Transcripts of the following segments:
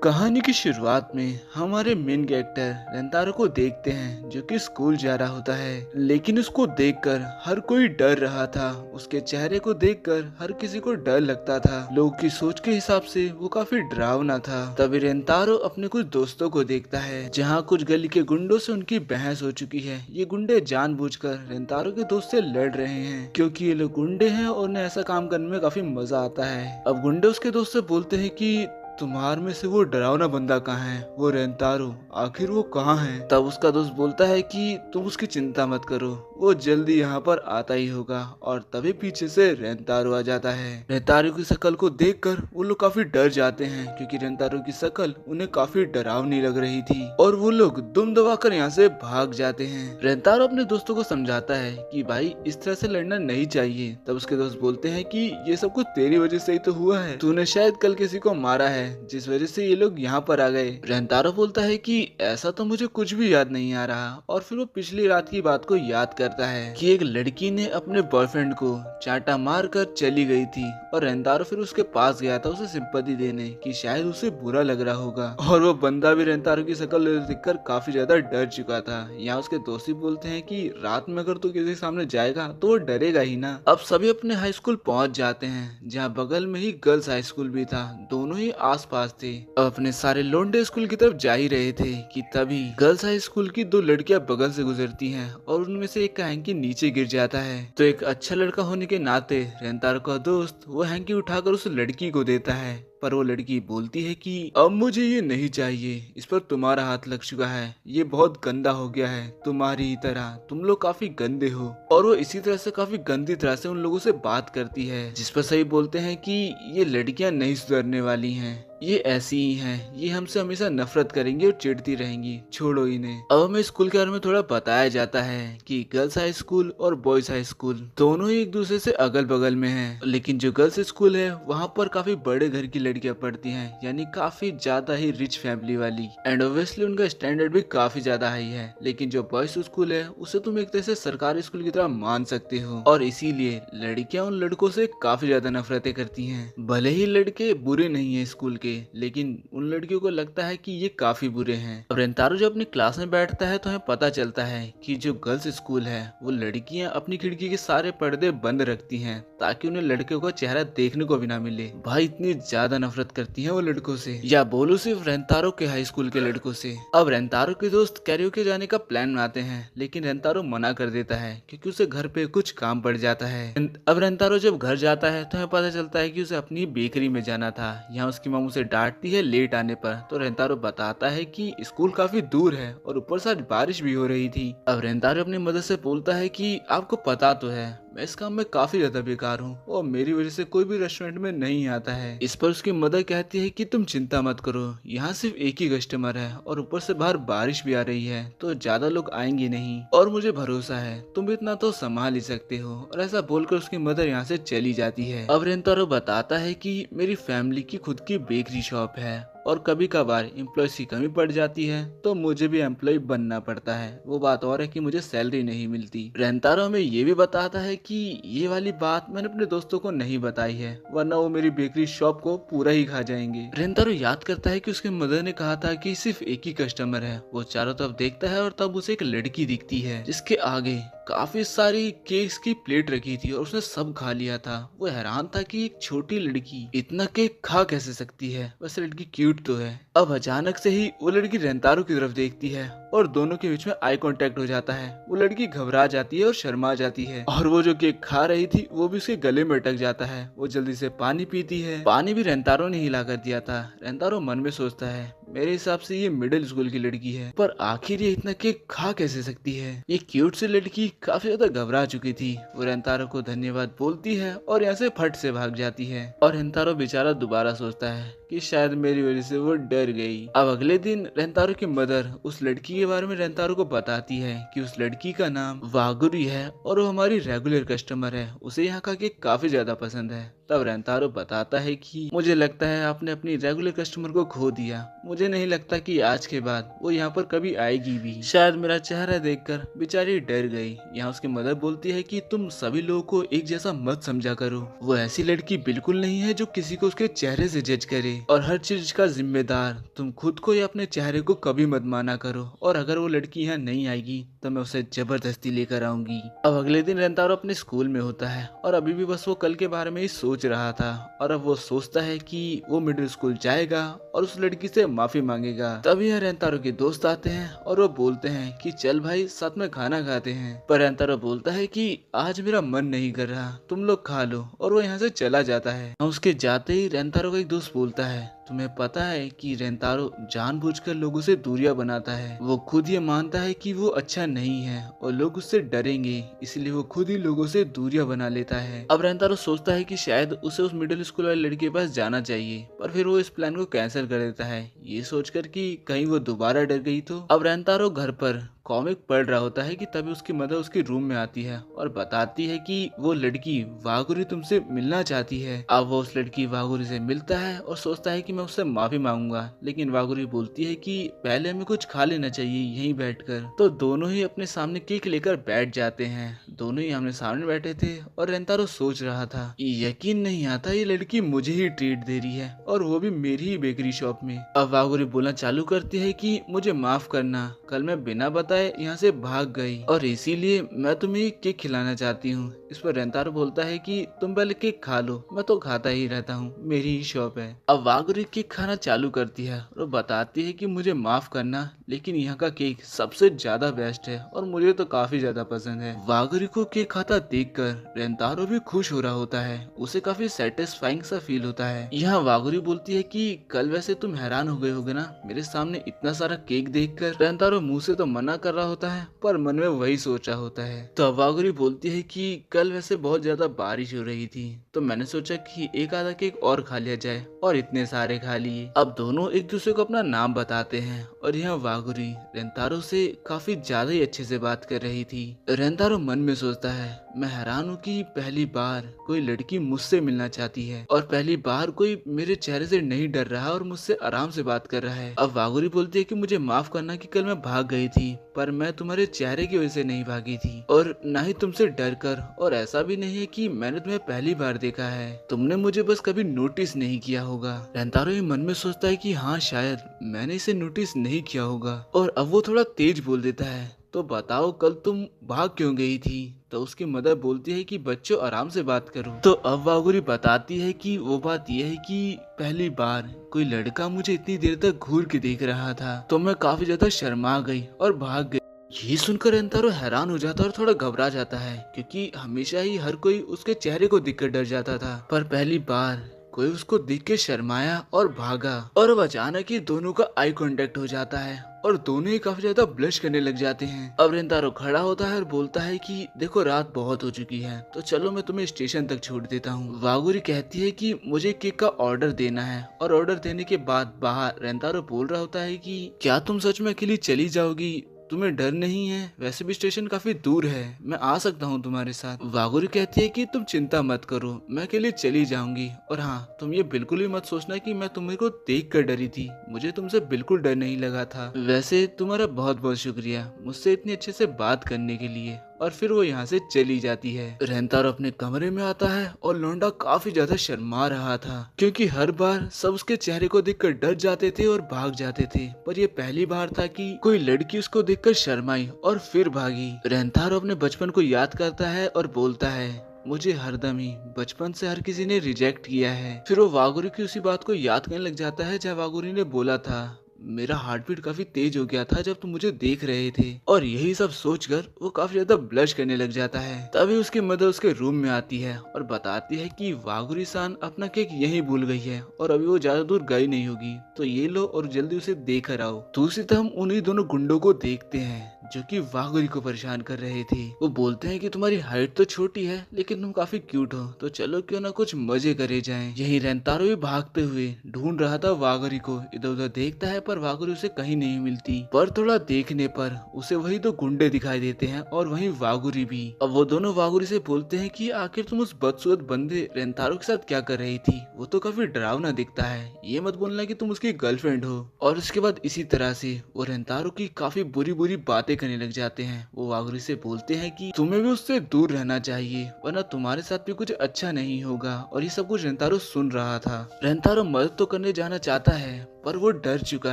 कहानी की शुरुआत में हमारे मेन कैरेक्टर रेंतारो को देखते हैं जो कि स्कूल जा रहा होता है, लेकिन उसको देखकर हर कोई डर रहा था। उसके चेहरे को देखकर हर किसी को डर लगता था। लोगों की सोच के हिसाब से वो काफी डरावना था। तभी रेंतारो अपने कुछ दोस्तों को देखता है जहाँ कुछ गली के गुंडों से उनकी बहस हो चुकी है। ये गुंडे जानबूझकर रेंतारो के दोस्त से लड़ रहे हैं क्योंकि ये लोग गुंडे हैं और उन्हें ऐसा काम करने में काफी मजा आता है। अब गुंडे उसके दोस्त से बोलते हैं कि तुम्हार में से वो डरावना बंदा कहाँ है, वो रेंतारो, आखिर वो कहाँ है। तब उसका दोस्त बोलता है कि तुम उसकी चिंता मत करो, वो जल्दी यहाँ पर आता ही होगा। और तभी पीछे से रेंतारो आ जाता है। रेंतारो की शक्ल को देखकर वो लोग काफी डर जाते हैं क्योंकि रेंतारो की शक्ल उन्हें काफी डरावनी लग रही थी और वो लोग दुम दबाकर यहाँ से भाग जाते हैं। रेंतारो अपने दोस्तों को समझाता है कि भाई इस तरह से लड़ना नहीं चाहिए। तब उसके दोस्त बोलते हैं कि ये सब कुछ तेरी वजह से ही तो हुआ है, तूने शायद कल किसी को मारा है जिस वजह से ये लोग यहाँ पर आ गए। रेंतारो बोलता है कि ऐसा तो मुझे कुछ भी याद नहीं आ रहा और फिर वो पिछली रात की बात को याद करता है कि एक लड़की ने अपने बॉयफ्रेंड को चांटा मार कर चली गई थी और रेंतारो फिर उसके पास गया था उसे सिंपैथी देने कि शायद उसे बुरा लग रहा होगा। और वो बंदा भी रेंतारो की शक्ल देखकर काफी ज्यादा डर चुका था। यहाँ उसके दोस्त बोलते हैं कि रात में अगर तू किसी के सामने जाएगा तो वो डरेगा ही ना। अब सभी अपने हाई स्कूल पहुंच जाते हैं जहाँ बगल में ही गर्ल्स हाई स्कूल भी था, दोनों ही आसपास थे। अब अपने सारे लोंडे स्कूल की तरफ जा ही रहे थे कि तभी गर्ल्स हाई स्कूल की दो लड़कियां बगल से गुजरती हैं और उनमें से एक का हैंकी नीचे गिर जाता है। तो एक अच्छा लड़का होने के नाते रेंतारो का दोस्त वो हैंकी उठाकर उस लड़की को देता है, पर वो लड़की बोलती है कि अब मुझे ये नहीं चाहिए, इस पर तुम्हारा हाथ लग चुका है, ये बहुत गंदा हो गया है, तुम्हारी ही तरह तुम लोग काफी गंदे हो। और वो इसी तरह से काफी गंदी तरह से उन लोगों से बात करती है, जिस पर सही बोलते हैं कि ये लड़कियां नहीं सुधरने वाली हैं, ये ऐसी ही हैं, ये हमसे हमेशा नफरत करेंगी और चिढ़ती रहेंगी, छोड़ो इन्हें। अब हमें स्कूल के बारे में थोड़ा बताया जाता है कि गर्ल्स हाई स्कूल और बॉयज हाई स्कूल दोनों ही एक दूसरे से अगल बगल में हैं, लेकिन जो गर्ल्स स्कूल है वहाँ पर काफी बड़े घर की लड़कियां पढ़ती हैं, यानी काफी ज्यादा ही रिच फैमिली वाली, एंड ऑब्वियसली उनका स्टैंडर्ड भी काफी ज्यादा हाई है। लेकिन जो बॉयज स्कूल है उसे तुम एक तरह से सरकारी स्कूल की तरह मान सकते हो और इसीलिए लड़कियां उन लड़कों से काफी ज्यादा नफरतें करती हैं। भले ही लड़के बुरे नहीं है स्कूल के, लेकिन उन लड़कियों को लगता है कि ये काफी बुरे हैं। अब रेंतारो जब अपनी क्लास में बैठता है तो हमें पता चलता है कि जो गर्ल्स स्कूल है वो लड़कियां अपनी खिड़की के सारे पर्दे बंद रखती हैं ताकि उन्हें लड़कियों का चेहरा देखने को भी ना मिले। भाई इतनी ज्यादा नफरत करती हैं वो लड़कों से, या बोलो सिर्फ रेंतारो के हाई स्कूल के लड़कों से। अब रेंतारो के दोस्त कैरियोके जाने का प्लान बनाते हैं, लेकिन रेंतारो मना कर देता है क्योंकि उसे घर पे कुछ काम पड़ जाता है। अब रेंतारो जब घर जाता है तो हमें पता चलता है कि उसे अपनी बेकरी में जाना था। यहाँ उसकी मम्मी उसे डांटती है लेट आने पर, तो रेंतारो बताता है कि स्कूल काफी दूर है और ऊपर से आज बारिश भी हो रही थी। अब रेंतारो अपनी मदद से बोलता है कि आपको पता तो है मैं इस काम में काफी ज्यादा बेकार हूँ और मेरी वजह से कोई भी रेस्टोरेंट में नहीं आता है। इस पर उसकी मदर कहती है कि तुम चिंता मत करो, यहाँ सिर्फ एक ही कस्टमर है और ऊपर से बाहर बारिश भी आ रही है तो ज्यादा लोग आएंगे नहीं और मुझे भरोसा है तुम इतना तो संभाल ही सकते हो। और ऐसा बोलकर उसकी मदर यहाँ से चली जाती है। अब रेंतारो बताता है कि मेरी फैमिली की खुद की बेकरी शॉप है और कभी कभार एम्प्लॉयज की कमी पड़ जाती है तो मुझे भी एम्प्लॉय बनना पड़ता है। वो बात और है कि मुझे सैलरी नहीं मिलती। रेंतारो हमें ये भी बताता है कि ये वाली बात मैंने अपने दोस्तों को नहीं बताई है, वरना वो मेरी बेकरी शॉप को पूरा ही खा जाएंगे। रेंतारो याद करता है कि उसके मदर ने कहा था कि सिर्फ एक ही कस्टमर है। वो चारों तरफ देखता है और तब उसे एक लड़की दिखती है जिसके आगे काफी सारी केक्स की प्लेट रखी थी और उसने सब खा लिया था। वो हैरान था कि एक छोटी लड़की इतना केक खा कैसे सकती है, वैसे लड़की क्यूट तो है। अब अचानक से ही वो लड़की रेंतारो की तरफ देखती है और दोनों के बीच में आई कांटेक्ट हो जाता है। वो लड़की घबरा जाती है और शर्मा जाती है और वो जो केक खा रही थी वो भी उसके गले में अटक जाता है। वो जल्दी से पानी पीती है, पानी भी रेंतारो ने ही ला कर दिया था। रेंतारो मन में सोचता है मेरे हिसाब से ये मिडिल स्कूल की लड़की है, पर आखिर ये इतना केक खा कैसे सकती है। ये क्यूट सी लड़की काफी ज्यादा घबरा चुकी थी। वो रेंतारो को धन्यवाद बोलती है और यहाँ से फट से भाग जाती है और रेंतारो बेचारा दोबारा सोचता है कि शायद मेरी वजह से वो डर गई। अब अगले दिन रेंतारो की मदर उस लड़की के बारे में रेंतारो को बताती है कि उस लड़की का नाम वागुरी है और वो हमारी रेगुलर कस्टमर है, उसे यहाँ का केक काफी ज्यादा पसंद है। तब रेंतारो बताता है कि मुझे लगता है आपने अपनी रेगुलर कस्टमर को खो दिया। मुझे नहीं लगता कि आज के बाद वो यहाँ पर कभी आएगी भी। शायद मेरा चेहरा देखकर बेचारी डर गई। यहाँ उसकी मदर बोलती है कि तुम सभी लोगों को एक जैसा मत समझा करो। वो ऐसी लड़की बिल्कुल नहीं है जो किसी को उसके चेहरे से जज करे, और हर चीज का जिम्मेदार तुम खुद को या अपने चेहरे को कभी मत माना करो। और अगर वो लड़की यहाँ नहीं आएगी तो मैं उसे जबरदस्ती लेकर आऊंगी। अब अगले दिन रेंतारो अपने स्कूल में होता है और अभी भी बस वो कल के बारे में ही सोच रहा था। और अब वो सोचता है कि वो मिडिल स्कूल जाएगा और उस लड़की से माफी मांगेगा। तभी यहाँ रेंतारो के दोस्त आते हैं और वो बोलते हैं कि चल भाई साथ में खाना खाते हैं। पर रेंतारो बोलता है कि आज मेरा मन नहीं कर रहा, तुम लोग खा लो, और वो यहाँ से चला जाता है। उसके जाते ही रेंतारो का एक दोस्त बोलता है, तुम्हें पता है कि रेंतारो जानबूझकर लोगों से दूरियां बनाता है। वो खुद ये मानता है कि वो अच्छा नहीं है और लोग उससे डरेंगे, इसलिए वो खुद ही लोगों से दूरियां बना लेता है। अब रेंतारो सोचता है कि शायद उसे उस मिडिल स्कूल वाले लड़के के पास जाना चाहिए, पर फिर वो इस प्लान को कैंसिल कर देता है, ये सोचकर कि कहीं वो दोबारा डर गई तो। अब रेंतारो घर पर कॉमिक पढ़ रहा होता है कि तभी उसकी मदर उसके रूम में आती है और बताती है कि वो लड़की वागुरी तुमसे मिलना चाहती है। अब वो उस लड़की वागुरी से मिलता है और सोचता है कि मैं उससे माफी मांगूंगा, लेकिन वागुरी बोलती है कि पहले हमें कुछ खा लेना चाहिए यहीं बैठकर। तो दोनों ही अपने सामने केक लेकर बैठ जाते हैं। दोनों ही आमने सामने बैठे थे और रेंतारो सोच रहा था, यकीन नहीं आता ये लड़की मुझे ही ट्रीट दे रही है और वो भी मेरी ही बेकरी शॉप में। अब वागुरी बोलना चालू करती है कि मुझे माफ करना, कल मैं बिना बताए यहाँ से भाग गई और इसीलिए मैं तुम्हें केक खिलाना चाहती हूँ। इस पर रेंतारो बोलता है कि तुम पहले केक खा लो, मैं तो खाता ही रहता हूँ, मेरी ही शॉप है। अब वागुरी केक खाना चालू करती है और बताती है कि मुझे माफ करना, लेकिन यहाँ का केक सबसे ज्यादा बेस्ट है और मुझे तो काफी ज्यादा पसंद है। वागुरी को केक खाता देखकर रेंतारो भी खुश हो रहा होता है, उसे काफी सेटिस्फाइंग सा फील होता है। यहाँ वागुरी बोलती है कि कल वैसे तुम हैरान हो गए होगे ना मेरे सामने इतना सारा केक देखकर। रेंतारो मुंह से तो मना कर रहा होता है पर मन में वही सोचा होता है। तो वागुरी बोलती है कि कल वैसे बहुत ज्यादा बारिश हो रही थी तो मैंने सोचा कि एक आधा केक और खा लिया जाए, और इतने सारे खा लिए। अब दोनों एक दूसरे को अपना नाम बताते हैं और यहाँ वागुरी रेंतारो से काफी ज्यादा ही अच्छे से बात कर रही थी। रेंतारो मन में सोचता है, मैं हैरान हूँ कि पहली बार कोई लड़की मुझसे मिलना चाहती है और पहली बार कोई मेरे चेहरे से नहीं डर रहा और मुझसे आराम से बात कर रहा है। अब वागुरी बोलती है कि मुझे माफ करना कि कल मैं भाग गई थी, पर मैं तुम्हारे चेहरे की वजह से नहीं भागी थी और न ही तुमसे डर कर, और ऐसा भी नहीं है कि मैंने तुम्हें पहली बार देखा है, तुमने मुझे बस कभी नोटिस नहीं किया होगा। रेंतारो ये मन में सोचता है कि हाँ शायद मैंने इसे नोटिस नहीं किया होगा, और अब वो थोड़ा तेज बोल देता है, तो बताओ कल तुम भाग क्यों गई थी? तो उसकी मदर बोलती है कि बच्चों आराम से बात करो। तो अब वागुरी बताती है कि वो बात यह है कि पहली बार कोई लड़का मुझे इतनी देर तक घूर के देख रहा था तो मैं काफी ज्यादा शर्मा गई और भाग गई। ये सुनकर रेंतारो हैरान हो जाता है और थोड़ा घबरा जाता है, क्योंकि हमेशा ही हर कोई उसके चेहरे को देखकर डर जाता था, पर पहली बार कोई उसको देख के शर्माया और भागा। और अब अचानक ही दोनों का आई कांटेक्ट हो जाता है और दोनों ही काफी ज्यादा ब्लश करने लग जाते हैं। अब रेंतारो खड़ा होता है और बोलता है कि देखो रात बहुत हो चुकी है तो चलो मैं तुम्हें स्टेशन तक छोड़ देता हूँ। वागुरी कहती है कि मुझे केक का ऑर्डर देना है, और ऑर्डर देने के बाद बाहर रेंतारो बोल रहा होता है कि क्या तुम सच में अकेली चली जाओगी? तुम्हें डर नहीं है? वैसे भी स्टेशन काफी दूर है, मैं आ सकता हूँ तुम्हारे साथ। वागुरी कहती है कि तुम चिंता मत करो, मैं अकेले चली जाऊंगी, और हाँ तुम ये बिल्कुल भी मत सोचना कि मैं तुम्हें को देख कर डरी थी, मुझे तुमसे बिल्कुल डर नहीं लगा था। वैसे तुम्हारा बहुत बहुत शुक्रिया मुझसे इतने अच्छे से बात करने के लिए। और फिर वो यहाँ से चली जाती है। रेंतारो अपने कमरे में आता है और लोंडा काफी ज्यादा शर्मा रहा था, क्योंकि हर बार सब उसके चेहरे को देखकर डर जाते थे और भाग जाते थे, पर ये पहली बार था कि कोई लड़की उसको देखकर शर्माई और फिर भागी। रेंतारो अपने बचपन को याद करता है और बोलता है, मुझे हरदम ही बचपन से हर किसी ने रिजेक्ट किया है। फिर वो वागुरी की उसी बात को याद करने लग जाता है जहाँ वागुरी ने बोला था, मेरा हार्ट बीट काफी तेज हो गया था जब तुम मुझे देख रहे थे, और यही सब सोचकर वो काफी ज्यादा ब्लश करने लग जाता है। तभी उसकी मदर उसके रूम में आती है और बताती है कि वागुरी सान अपना केक यहीं भूल गई है और अभी वो ज्यादा दूर गई नहीं होगी, तो ये लो और जल्दी उसे देकर आओ। दूसरी तरफ हम उन्हीं दोनों गुंडों को देखते हैं जो कि वागुरी को परेशान कर रहे थे। वो बोलते हैं कि तुम्हारी हाइट तो छोटी है लेकिन तुम काफी क्यूट हो, तो चलो क्यों ना कुछ मजे करे जाएं। यही रेंतारो भी भागते हुए ढूंढ रहा था वागुरी को, इधर उधर देखता है पर वागुरी उसे कहीं नहीं मिलती। पर थोड़ा देखने पर उसे वही दो गुंडे दिखाई देते हैं और वही वागुरी भी। अब वो दोनों वागुरी से बोलते हैं कि आखिर तुम उस बदसूरत बंदे रेंतारो के साथ क्या कर रही थी, वो तो काफी डरावना दिखता है, ये मत बोलना कि तुम उसकी गर्लफ्रेंड हो। और उसके बाद इसी तरह से वो रेंतारो की काफी बुरी बुरी बातें करने लग जाते हैं। वो वागुरी से बोलते हैं कि तुम्हें भी उससे दूर रहना चाहिए वरना तुम्हारे साथ भी कुछ अच्छा नहीं होगा। और ये सब कुछ रेंतारो सुन रहा था। रेंतारो मदद तो करने जाना चाहता है पर वो डर चुका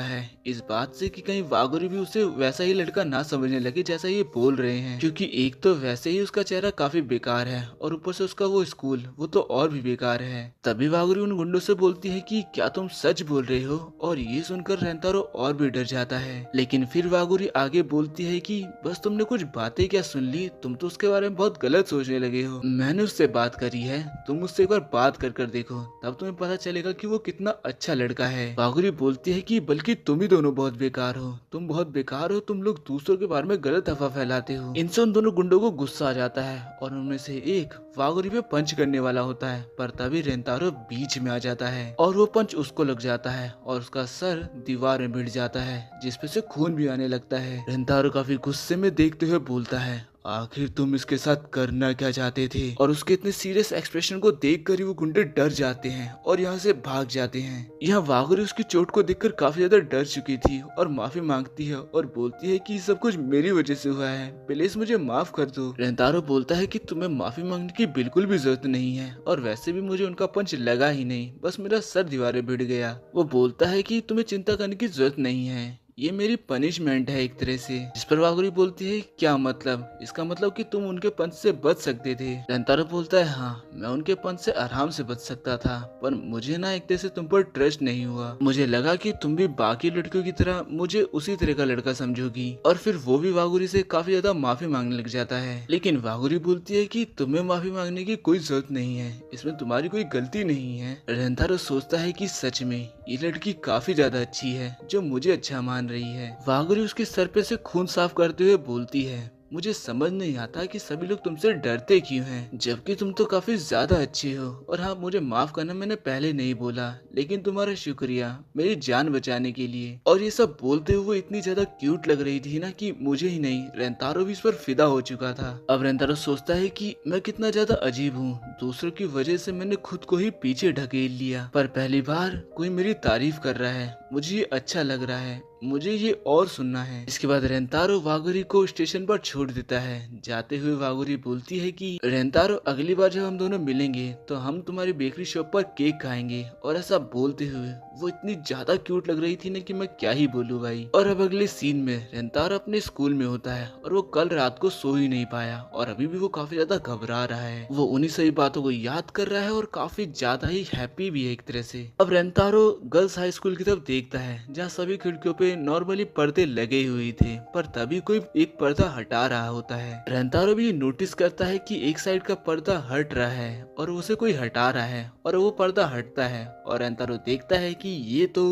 है इस बात से कि कहीं वागुरी भी उसे वैसा ही लड़का ना समझने लगे जैसा ये बोल रहे हैं, क्योंकि एक तो वैसे ही उसका चेहरा काफी बेकार है और ऊपर से उसका वो स्कूल वो तो और भी बेकार है। तभी वागुरी उन गुंडों से बोलती है कि क्या तुम सच बोल रहे हो, और ये सुनकर रेंतारो और भी डर जाता है। लेकिन फिर वागुरी आगे बोलती है कि बस तुमने कुछ बातें क्या सुन ली, तुम तो उसके बारे में बहुत गलत सोचने लगे हो। मैंने उससे बात करी है, तुम उससे एक बार बात कर देखो, तब तुम्हें पता चलेगा कि वो कितना अच्छा लड़का है। वागुरी बोलती है कि बल्कि तुम ही दोनों बहुत बेकार हो, तुम बहुत बेकार हो, तुम लोग दूसरों के बारे में गलत अफवाह फैलाते हो। इनसे उन दोनों गुंडों को गुस्सा आ जाता है और उनमें से एक वागुरी पे पंच करने वाला होता है, पर तभी रेंतारो बीच में आ जाता है और वो पंच उसको लग जाता है और उसका सर दीवार में भिड़ जाता है जिसपे से खून भी आने लगता है। रेंतारो काफी गुस्से में देखते हुए बोलता है आखिर तुम इसके साथ करना क्या चाहते थे। और उसके इतने सीरियस एक्सप्रेशन को देखकर ही वो गुंडे डर जाते हैं और यहाँ से भाग जाते हैं। यहाँ वागुरी उसकी चोट को देखकर काफी ज्यादा डर चुकी थी और माफी मांगती है और बोलती है कि सब कुछ मेरी वजह से हुआ है, प्लीज मुझे माफ कर दो। रेंतारो बोलता है कि तुम्हें माफी मांगने की बिल्कुल भी जरूरत नहीं है और वैसे भी मुझे उनका पंच लगा ही नहीं, बस मेरा सर दीवारें भिड़ गया। वो बोलता है कि तुम्हें चिंता करने की जरूरत नहीं है, ये मेरी पनिशमेंट है एक तरह से। जिस पर वागुरी बोलती है क्या मतलब, इसका मतलब कि तुम उनके पंच से बच सकते थे। रेंतारो बोलता है हाँ मैं उनके पंच से आराम से बच सकता था, पर मुझे ना एक तरह से तुम पर ट्रस्ट नहीं हुआ, मुझे लगा कि तुम भी बाकी लड़कियों की तरह मुझे उसी तरह का लड़का समझोगी। और फिर वो भी वागुरी से काफी ज्यादा माफी मांगने लग जाता है। लेकिन वागुरी बोलती है कि तुम्हें माफी मांगने की कोई जरूरत नहीं है, इसमें तुम्हारी कोई गलती नहीं है। रेंतारो सोचता है कि सच में ये लड़की काफी ज्यादा अच्छी है जो मुझे अच्छा मान रही है। वागुरी उसके सर पे से खून साफ करते हुए बोलती है मुझे समझ नहीं आता कि सभी लोग तुमसे डरते क्यों हैं, जबकि तुम तो काफी ज्यादा अच्छे हो। और हाँ मुझे माफ करना मैंने पहले नहीं बोला, लेकिन तुम्हारा शुक्रिया मेरी जान बचाने के लिए। और ये सब बोलते हुए इतनी ज्यादा क्यूट लग रही थी ना कि मुझे ही नहीं रेंतारो भी इस पर फिदा हो चुका था। अब रेंतारो सोचता है कि मैं कितना ज्यादा अजीब हूँ, दूसरों की वजह से मैंने खुद को ही पीछे ढकेल लिया, पर पहली बार कोई मेरी तारीफ कर रहा है, मुझे ये अच्छा लग रहा है, मुझे ये और सुनना है। इसके बाद रेंतारो वागुरी को स्टेशन पर छोड़ देता है। जाते हुए वागुरी बोलती है कि रेंतारो अगली बार जब हम दोनों मिलेंगे तो हम तुम्हारी बेकरी शॉप पर केक खाएंगे। और ऐसा बोलते हुए वो इतनी ज्यादा क्यूट लग रही थी ना कि मैं क्या ही बोलूं भाई। और अब अगले सीन में रेंतारो अपने स्कूल में होता है और वो कल रात को सो ही नहीं पाया और अभी भी वो काफी ज्यादा घबरा रहा है। वो उन्हीं सही बातों को याद कर रहा है और काफी ज्यादा ही हैप्पी भी है एक तरह से। अब रेंतारो गर्ल्स हाई स्कूल की तरफ देखता है जहाँ सभी खिड़कियों पे नॉर्मली पर्दे लगे हुए थे, पर तभी कोई एक पर्दा हटा रहा होता है। रेंतारो भी नोटिस करता है कि एक साइड का पर्दा हट रहा है और उसे कोई हटा रहा है और वो पर्दा हटता है और रेंतारो देखता है कि ये तो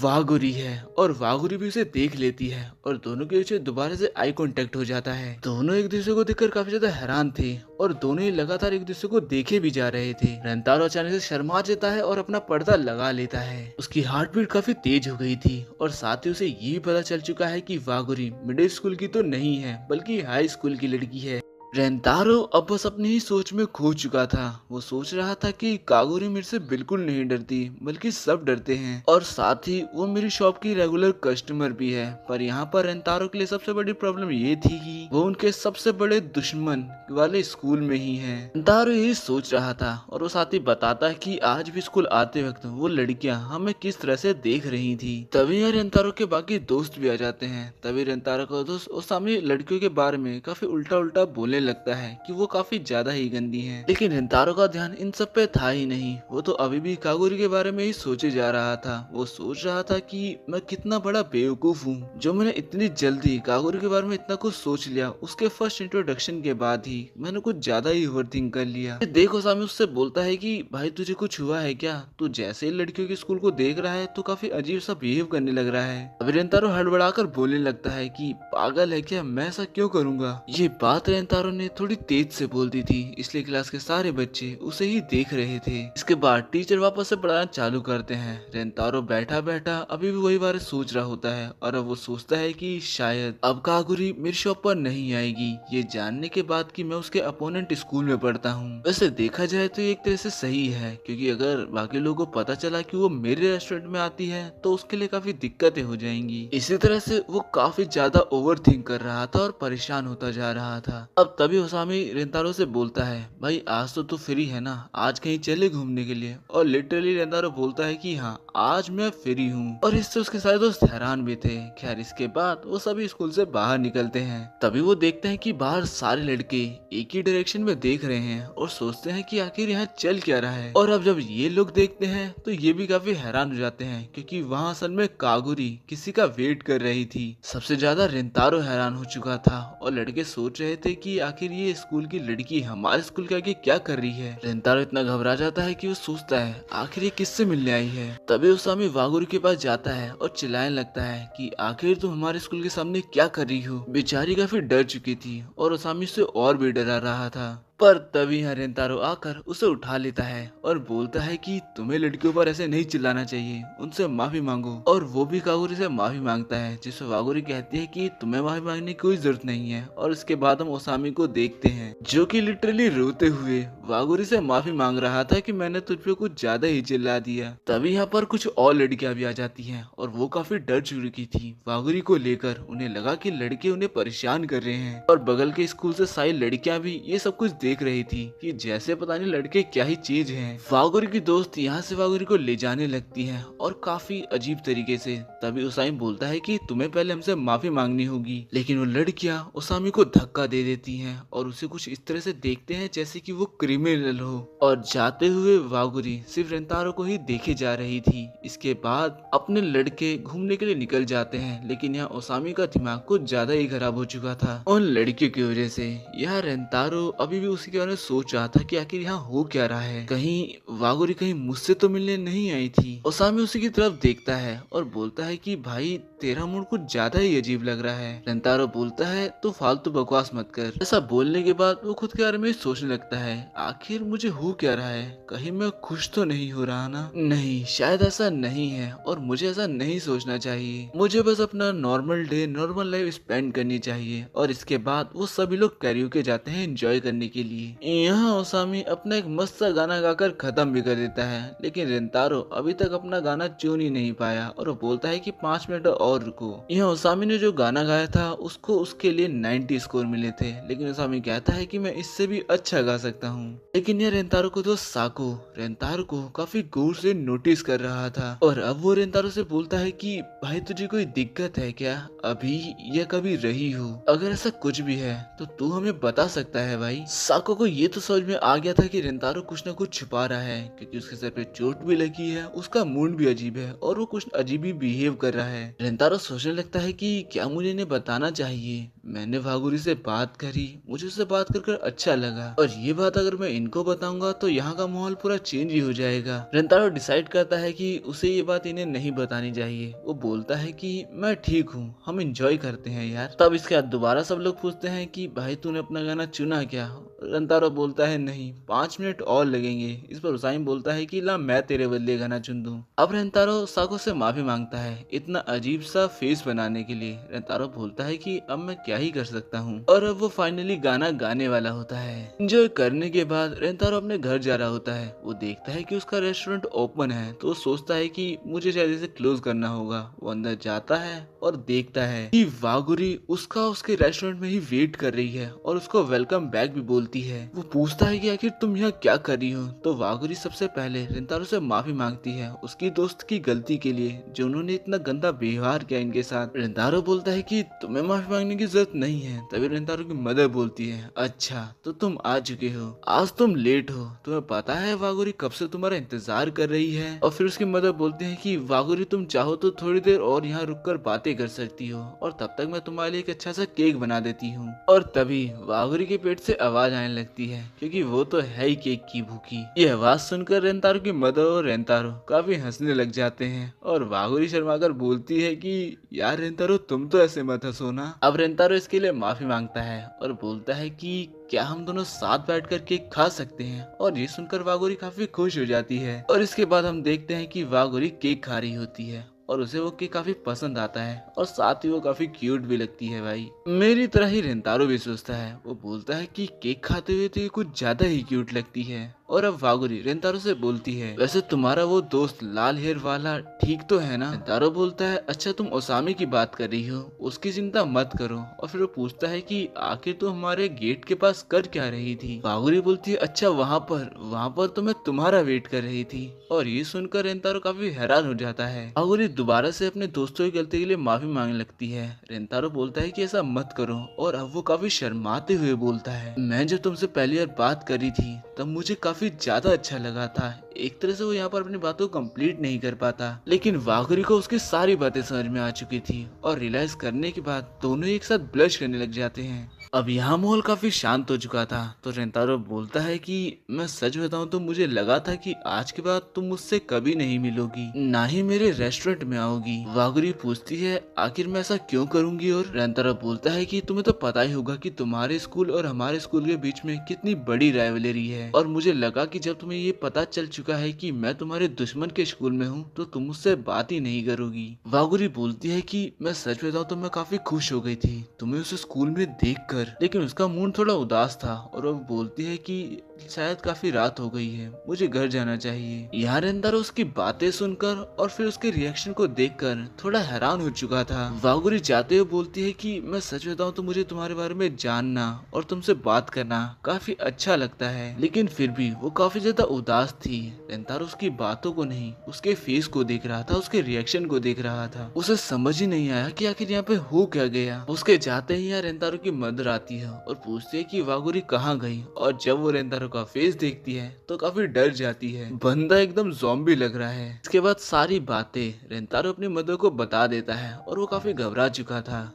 वागुरी है और वागुरी भी उसे देख लेती है और दोनों के बीच दोबारा से आई कांटेक्ट हो जाता है। दोनों एक दूसरे को देखकर काफी ज्यादा हैरान थे और दोनों ही लगातार एक दूसरे को देखे भी जा रहे थे। रेंतारो अचानक से शर्मा जाता है और अपना पर्दा लगा लेता है। उसकी हार्ट बीट काफी तेज हो गई थी और साथ ही उसे ये भी पता चल चुका है कि वागुरी मिडिल स्कूल की तो नहीं है बल्कि हाई स्कूल की लड़की है। रेंतारो अब बस अपनी ही सोच में खो चुका था। वो सोच रहा था कि कागुरी मेरे से बिल्कुल नहीं डरती बल्कि सब डरते हैं और साथ ही वो मेरी शॉप की रेगुलर कस्टमर भी है। पर यहाँ पर रेंतारो के लिए सबसे बड़ी प्रॉब्लम ये थी कि वो उनके सबसे बड़े दुश्मन वाले स्कूल में ही है। रेंतारो यही सोच रहा था और वो साथ ही बताता है कि आज भी स्कूल आते वक्त वो लड़कियां हमें किस तरह से देख रही थी। तभी यहाँ रेंतारो के बाकी दोस्त भी आ जाते हैं। तभी रेंतारो का दोस्त उस सामने लड़कियों के बारे में काफी उल्टा उल्टा बोलने बोलने लगता है कि वो काफी ज्यादा ही गंदी है। लेकिन रेंतारो का ध्यान इन सब पे था ही नहीं, वो तो अभी भी कागुरी के बारे में ही सोचे जा रहा था। वो सोच रहा था कि मैं कितना बड़ा बेवकूफ हूँ जो मैंने इतनी जल्दी कागुरी के बारे में इतना कुछ सोच लिया। उसके फर्स्ट इंट्रोडक्शन के बाद ही मैंने कुछ ज्यादा ही ओवरथिंक कर लिया। देखो ओसामी उससे बोलता है कि भाई तुझे कुछ हुआ है क्या? तू जैसे ही लड़कियों के स्कूल को देख रहा है तो काफी अजीब सा बिहेव करने लग रहा है। अब रेंतारो हड़बड़ाकर बोलने लगता है कि पागल है क्या, मैं ऐसा क्यों करूंगा? ये बात रेंतारो ने थोड़ी तेज से बोल दी थी, इसलिए क्लास के सारे बच्चे उसे ही देख रहे थे। इसके बाद टीचर वापस से पढ़ाना चालू करते हैं। रेंतारो बैठा बैठा अभी भी वही बारे सोच रहा होता है और अब वो सोचता है कि शायद अब कागुरी मेरी शॉप पर नहीं आएगी, ये जानने के बाद कि मैं उसके अपोनेंट स्कूल में पढ़ता हूँ। वैसे देखा जाए तो ये एक तरह से सही है, क्योंकि अगर बाकी लोगों को पता चला कि वो मेरे रेस्टोरेंट में आती है तो उसके लिए काफी दिक्कतें हो जाएंगी। इसी तरह से वो काफी ज्यादा ओवर थिंक कर रहा था और परेशान होता जा रहा था। अब तभी ओसामी रेंतारो से बोलता है, भाई आज तो तू फ्री है ना, आज कहीं चले घूमने के लिए? और लिटरली रेंतारो बोलता है कि हाँ आज मैं फ्री हूँ। और इससे उसके सारे दोस्त हैरान भी थे। खैर इसके बाद वो सभी स्कूल से बाहर निकलते हैं। तभी वो देखते हैं कि बाहर सारे लड़के एक ही डायरेक्शन में देख रहे हैं और सोचते हैं कि आखिर यहाँ चल क्या रहा है। और अब जब ये लोग देखते हैं तो ये भी काफी हैरान हो जाते हैं, क्योंकि वहाँ असल में कागुरी किसी का वेट कर रही थी। सबसे ज्यादा रेंतारो हैरान हो चुका था और लड़के सोच रहे थे कि आखिर ये स्कूल की लड़की हमारे स्कूल के आगे क्या कर रही है। रेंतारो इतना घबरा जाता है कि वो सोचता है आखिर ये किससे मिलने आई है। तभी ओसामी वागुरी के पास जाता है और चिल्लाने लगता है कि आखिर तुम हमारे स्कूल के सामने क्या कर रही हो। बेचारी काफी डर चुकी थी और ओसामी से और भी डरा रहा था। पर तभी रेंतारो आकर उसे उठा लेता है और बोलता है कि तुम्हें लड़कियों पर ऐसे नहीं चिल्लाना चाहिए, उनसे माफी मांगो। और वो भी कागुरी से माफी मांगता है, जिससे वागुरी कहती है कि तुम्हें माफी मांगने की कोई जरूरत नहीं है। और इसके बाद हम ओसामी को देखते हैं जो कि लिटरली रोते हुए वागुरी से माफी मांग रहा था कि मैंने तुझ पे कुछ ज्यादा ही चिल्ला दिया। तभी यहाँ पर कुछ और लड़कियां भी आ जाती हैं और वो काफी डर चुकी थी वागुरी को लेकर। उन्हें लगा कि लड़के उन्हें परेशान कर रहे हैं। और बगल के स्कूल से सारी लड़कियां भी ये सब कुछ देख रही थी कि जैसे पता नहीं लड़के क्या ही चीज हैं। वागुरी की दोस्त यहाँ से वागुरी को ले जाने लगती हैं और काफी अजीब तरीके से। तभी ओसामी बोलता है कि तुम्हें पहले हमसे माफी मांगनी होगी। लेकिन वो लड़कियां ओसामी को धक्का दे देती हैं और उसे कुछ इस तरह से देखते हैं जैसे कि वो क्रिमिनल हो। और जाते हुए वागुरी सिर्फ रेंतारो को ही देखे जा रही थी। इसके बाद अपने लड़के घूमने के लिए निकल जाते हैं, लेकिन यहाँ ओसामी का दिमाग कुछ ज्यादा ही खराब हो चुका था उन लड़कियों की वजह से। यहाँ रेंतारो अभी भी उसी के बारे में सोच रहा था कि आखिर यहाँ हो क्या रहा है, कहीं वागुरी कहीं मुझसे तो मिलने नहीं आई थी। ओसामी उसी की तरफ देखता है और बोलता है कि भाई तेरा मूड कुछ ज्यादा ही अजीब लग रहा है। रेंतारो बोलता है तो फालतू बकवास मत कर। ऐसा बोलने के बाद वो खुद के बारे में सोचने लगता है, आखिर मुझे हो क्या रहा है, कहीं मैं खुश तो नहीं हो रहा ना? नहीं, शायद ऐसा नहीं है और मुझे ऐसा नहीं सोचना चाहिए। मुझे बस अपना normal day normal life spend करनी चाहिए। और इसके बाद वो सभी लोग कैरियोके जाते हैं एंजॉय करने के लिए। यहाँ ओसामी अपना एक मस्त सा गाना गाकर खत्म भी कर देता है, लेकिन रेंतारो अभी तक अपना गाना चुन ही नहीं पाया और वो बोलता है कि 5 मिनट और रुको। यहाँ ओसामी ने जो गाना गाया था उसको उसके लिए 90 स्कोर मिले थे, लेकिन ओसामी कहता है कि मैं इससे भी अच्छा गा सकता हूँ। लेकिन यह रेंतारो को तो साको रेंतारो को काफी गौर से नोटिस कर रहा था और अब वो रेंतारो से बोलता है कि भाई तुझे कोई दिक्कत है क्या, अभी या कभी रही हो? अगर ऐसा कुछ भी है तो तू हमें बता सकता है भाई। साको को ये तो समझ में आ गया था कि रेंतारो कुछ न कुछ छुपा रहा है, क्योंकि उसके सर पे चोट भी लगी है, उसका मूड भी अजीब है और वो कुछ अजीब ही बिहेव कर रहा है। रेंतारो सोचने लगता है कि क्या मुझे इन्हें बताना चाहिए। मैंने वागुरी से बात करी, मुझे उससे बात कर अच्छा लगा और ये बात अगर मैं इनको बताऊंगा तो यहाँ का माहौल पूरा चेंज ही हो जाएगा। रेंतारो डिसाइड करता है कि उसे ये बात इन्हें नहीं बतानी चाहिए। वो बोलता है कि मैं ठीक हूँ, हम एंजॉय करते हैं यार। तब इसके बाद दोबारा सब लोग पूछते हैं कि भाई तूने अपना गाना चुना क्या? रेंतारो बोलता है नहीं, 5 मिनट और लगेंगे। इस पर ओसामी बोलता है कि ला मैं तेरे बदले गाना चुन दूं। अब रेंतारो साको से माफी मांगता है इतना अजीब सा फेस बनाने के लिए। रेंतारो बोलता है कि अब मैं क्या ही कर सकता हूँ और अब वो फाइनली गाना गाने वाला होता है। एंजॉय करने के बाद रेंतारो अपने घर जा रहा होता है। वो देखता है कि उसका रेस्टोरेंट ओपन है तो वो सोचता है कि मुझे शायद इसे क्लोज करना होगा। वो अंदर जाता है और देखता है कि वागुरी उसका उसके रेस्टोरेंट में ही वेट कर रही है और उसको वेलकम बैक भी बोलती बोलती है। वो पूछता है कि आखिर तुम यहाँ क्या कर रही हो। तो वागुरी सबसे पहले रेंतारो से माफी मांगती है उसकी दोस्त की गलती के लिए जो उन्होंने इतना गंदा व्यवहार किया इनके साथ। रेंतारो बोलता है कि तुम्हें माफी मांगने की जरूरत नहीं है। तभी रेंतारो की मदर बोलती है, अच्छा तो तुम आ चुके हो, आज तुम लेट हो, तुम्हें पता है वागुरी कब से तुम्हारा इंतजार कर रही है। और फिर उसकी मदर बोलती है कि वागुरी तुम चाहो तो थोड़ी देर और यहाँ रुककर बातें कर सकती हो और तब तक मैं तुम्हारे लिए एक अच्छा सा केक बना देती हूँ। और तभी वागुरी के पेट से आवाज आने लगती है क्योंकि वो तो है ही केक की भूखी। ये आवाज सुनकर रेंतारो की मदर और रेंतारो काफी हंसने लग जाते हैं और वागुरी शर्माकर बोलती है कि यार रेंतारो तुम तो ऐसे मत हंसो ना। अब रेंतारो इसके लिए माफी मांगता है और बोलता है कि क्या हम दोनों साथ बैठकर केक खा सकते हैं। और ये सुनकर वागुरी काफी खुश हो जाती है और इसके बाद हम देखते हैं कि वागुरी केक खा रही होती है और उसे वो केक काफी पसंद आता है और साथ ही वो काफी क्यूट भी लगती है। भाई मेरी तरह ही रेंतारो भी सोचता है। वो बोलता है कि केक खाते हुए तो ये कुछ ज्यादा ही क्यूट लगती है। और अब वागुरी रेंतारो से बोलती है, वैसे तुम्हारा वो दोस्त लाल हेयर वाला ठीक तो है ना। रेंतारो बोलता है, अच्छा तुम ओसामी की बात कर रही हो, उसकी चिंता मत करो। और फिर वो पूछता है कि आखिर तो हमारे गेट के पास कर क्या रही थी। वागुरी बोलती है, अच्छा वहाँ पर तो मैं तुम्हारा वेट कर रही थी। और ये सुनकर रेंतारो काफी हैरान हो जाता है। वागुरी दोबारा से अपने दोस्तों की गलती के लिए माफी मांगने लगती है। रेंतारो बोलता है कि ऐसा मत करो और अब वो काफी शर्माते हुए बोलता है, मैं जब तुमसे पहली बार बात करी थी तब मुझे काफी ज्यादा अच्छा लगा था। एक तरह से वो यहाँ पर अपनी बातों को कंप्लीट नहीं कर पाता, लेकिन वागुरी को उसकी सारी बातें समझ में आ चुकी थी और रियलाइज करने के बाद दोनों एक साथ ब्लश करने लग जाते हैं। अब यहाँ माहौल काफी शांत हो चुका था तो रेंतारो बोलता है कि मैं सच बताऊं तो मुझे लगा था कि आज के बाद तुम मुझसे कभी नहीं मिलोगी, ना ही मेरे रेस्टोरेंट में आओगी। वागुरी पूछती है, आखिर मैं ऐसा क्यों करूंगी। और रेंतारो बोलता है कि तुम्हें तो पता ही होगा कि तुम्हारे स्कूल और हमारे स्कूल के बीच में कितनी बड़ी राइवलरी है और मुझे लगा कि जब तुम्हें ये पता चल चुका है कि मैं तुम्हारे दुश्मन के स्कूल में हूँ तो तुम मुझसे बात ही नहीं करोगी। वागुरी बोलती है कि मैं सच बताऊं तो मैं काफी खुश हो गई थी तुम्हें उस स्कूल में देखकर, लेकिन उसका मूड थोड़ा उदास था और वो बोलती है कि शायद काफी रात हो गई है, मुझे घर जाना चाहिए। यहाँ रेंतारो उसकी बातें सुनकर और फिर उसके रिएक्शन को देखकर थोड़ा हैरान हो चुका था। वागुरी जाते हुए बोलती है कि मैं सच बताऊं तो मुझे तुम्हारे बारे में जानना और तुमसे बात करना काफी अच्छा लगता है, लेकिन फिर भी वो काफी ज्यादा उदास थी। रेंतारो उसकी बातों को नहीं उसके फेस को देख रहा था, उसके रिएक्शन को देख रहा था। उसे समझ ही नहीं आया कि आखिर यहाँ पे हो क्या गया। उसके जाते ही यहाँ रेंतारो की मदर आती है और पूछती है कि वागुरी कहाँ गई। और जब वो रेंतारो का फेस देखती है तो काफी डर जाती है, बंदा एकदम ज़ॉम्बी लग रहा है। इसके बाद सारी बातें रेंतारो अपनी मदर को बता देता है और वो काफी घबरा चुका था।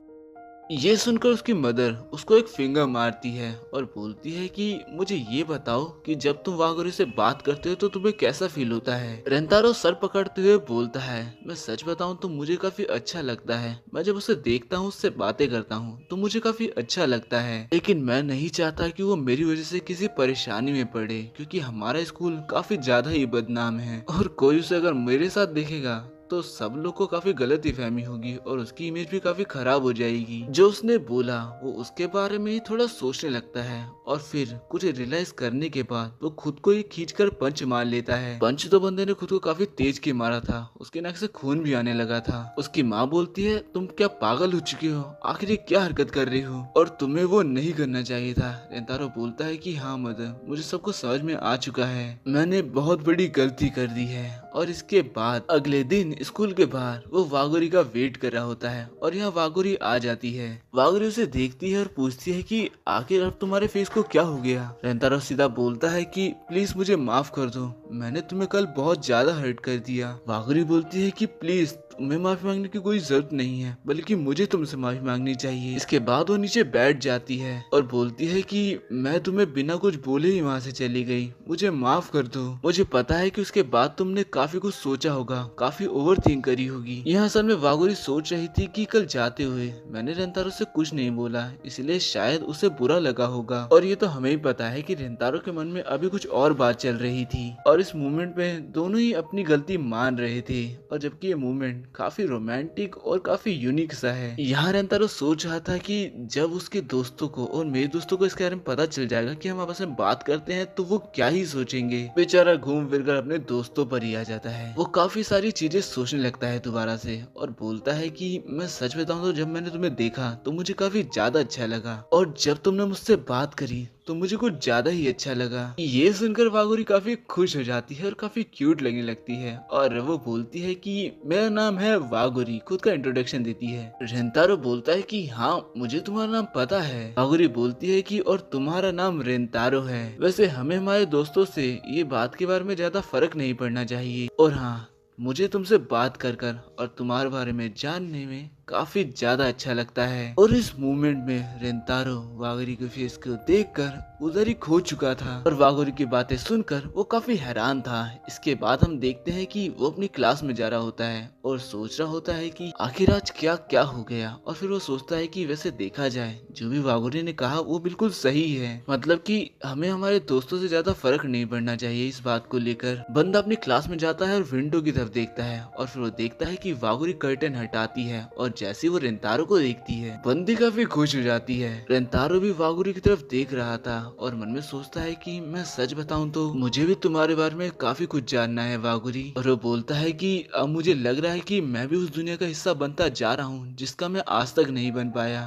ये सुनकर उसकी मदर उसको एक फिंगर मारती है और बोलती है कि मुझे ये बताओ कि जब तुम वागुरी से बात करते हो तो तुम्हें कैसा फील होता है। रेंतारो सर पकड़ते हुए बोलता है, मैं सच बताऊं तो मुझे काफी अच्छा लगता है। मैं जब उसे देखता हूँ, उससे बातें करता हूँ तो मुझे काफी अच्छा लगता है, लेकिन मैं नहीं चाहता कि वो मेरी वजह से किसी परेशानी में पड़े क्योंकि हमारा स्कूल काफी ज्यादा ही बदनाम है और कोई उसे अगर मेरे साथ देखेगा तो सब लोग को काफी गलती फहमी होगी और उसकी इमेज भी काफी खराब हो जाएगी। जो उसने बोला वो उसके बारे में ही थोड़ा सोचने लगता है और फिर कुछ रियलाइज करने के बाद वो खुद को ही खींचकर पंच मार लेता है। पंच तो बंदे ने खुद को काफी तेज के मारा था, उसके नाक से खून भी आने लगा था। उसकी माँ बोलती है, तुम क्या पागल हो चुके हो, आखिर ये क्या हरकत कर रही हो और तुम्हें वो नहीं करना चाहिए था। रेंतारो बोलता है कि हाँ मदर, मुझे सब कुछ समझ में आ चुका है, मैंने बहुत बड़ी गलती कर दी है। और इसके बाद अगले दिन स्कूल के बाहर वो वागुरी का वेट कर रहा होता है और यहाँ वागुरी आ जाती है। वागुरी उसे देखती है और पूछती है कि आखिर अब तुम्हारे फेस को क्या हो गया। रेंतारो सीधा बोलता है कि प्लीज मुझे माफ कर दो, मैंने तुम्हें कल बहुत ज्यादा हर्ट कर दिया। वागुरी बोलती है कि प्लीज तुम्हें माफी मांगने की कोई जरूरत नहीं है, बल्कि मुझे तुमसे माफी मांगनी चाहिए। इसके बाद वो नीचे बैठ जाती है और बोलती है कि मैं तुम्हें बिना कुछ बोले ही वहाँ से चली गई, मुझे माफ कर दो। मुझे पता है कि उसके बाद तुमने काफी कुछ सोचा होगा, काफी ओवर थिंक करी होगी। यहाँ असल में वागुरी सोच रही थी कि कल जाते हुए मैंने रेंतारो से कुछ नहीं बोला, इसलिए शायद उसे बुरा लगा होगा। और ये तो हमें ही पता है कि रेंतारो के मन में अभी कुछ और बात चल रही थी और इस मोमेंट में दोनों ही अपनी गलती मान रहे थे। और जबकि ये मोमेंट काफी रोमांटिक और काफी यूनिक सा है। यहाँ रेंतारो सोच रहा था कि जब उसके दोस्तों को और मेरे दोस्तों को इसके बारे में पता चल जाएगा कि हम आपस में बात करते हैं तो वो क्या ही सोचेंगे। बेचारा घूम फिर कर अपने दोस्तों पर ही आ जाता है। वो काफी सारी चीजें सोचने लगता है दोबारा से और बोलता है कि मैं सच बताऊं तो जब मैंने तुम्हें देखा तो मुझे काफी ज्यादा अच्छा लगा और जब तुमने मुझसे बात करी तो मुझे कुछ ज्यादा ही अच्छा लगा। ये सुनकर वागुरी काफी खुश हो जाती है और काफी क्यूट लगने लगती है और वो बोलती है कि मेरा नाम है वागुरी, खुद का इंट्रोडक्शन देती है। रेंतारो बोलता है कि हाँ मुझे तुम्हारा नाम पता है। वागुरी बोलती है कि और तुम्हारा नाम रेंतारो है। वैसे हमें हमारे दोस्तों से ये बात के बारे में ज्यादा फर्क नहीं पड़ना चाहिए, और हाँ मुझे तुमसे बात कर कर और तुम्हारे बारे में जानने में काफी ज्यादा अच्छा लगता है। और इस मूवमेंट में रेंतारो वागुरी के फेस को देखकर उधर ही खो चुका था और वागुरी की बातें सुनकर वो काफी हैरान था। इसके बाद हम देखते हैं कि वो अपनी क्लास में जा रहा होता है और सोच रहा होता है कि आखिर आज क्या क्या हो गया। और फिर वो सोचता है कि वैसे देखा जाए जो भी वागुरी ने कहा वो बिल्कुल सही है, मतलब कि हमें हमारे दोस्तों से ज्यादा फर्क नहीं पड़ना चाहिए। इस बात को लेकर बंदा अपनी क्लास में जाता है और विंडो की तरफ देखता है और फिर वो देखता है कि वागुरी कर्टन हटाती है और जैसे वो रेंतारो को देखती है बंदी काफी खुश हो जाती है। रेंतारो भी वागुरी की तरफ देख रहा था और मन में सोचता है कि मैं सच बताऊं तो मुझे भी तुम्हारे बारे में काफी कुछ जानना है वागुरी। और वो बोलता है कि अब मुझे लग रहा है कि मैं भी उस दुनिया का हिस्सा बनता जा रहा हूँ जिसका मैं आज तक नहीं बन पाया।